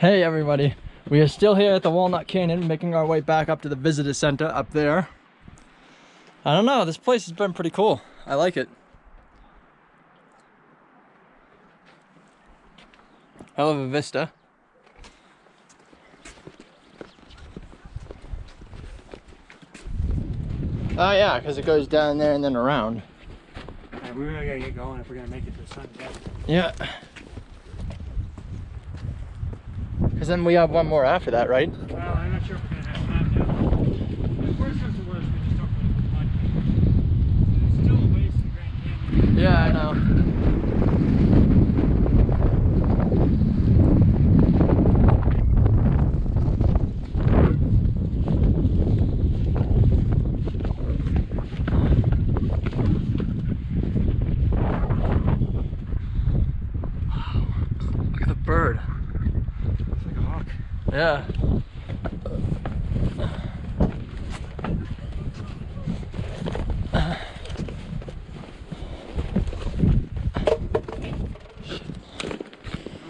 Hey everybody, we are still here at the Walnut Canyon, making our way back up to the visitor center up there. I don't know, this place has been pretty cool. I like it. Hell of a vista. Oh yeah, because it goes down there and then around. Yeah, we really gotta get going if we're gonna make it to the sunset. Yeah. Because then we have one more after that, right? Well, I'm not sure if we're gonna have time now. The worst comes to worst, we just don't really put mud. It's still a ways to the Grand Canyon. Yeah, I know. Look at the bird. It's like a hawk. Yeah. I'll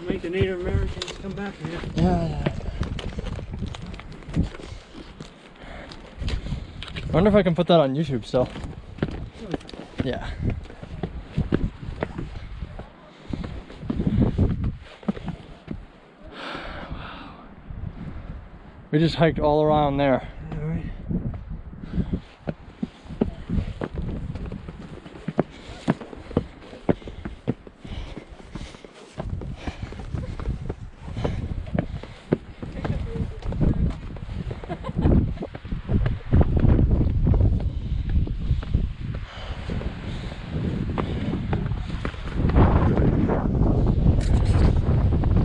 make the Native Americans come back here. Yeah. I wonder if I can put that on YouTube still. Yeah. We just hiked all around there.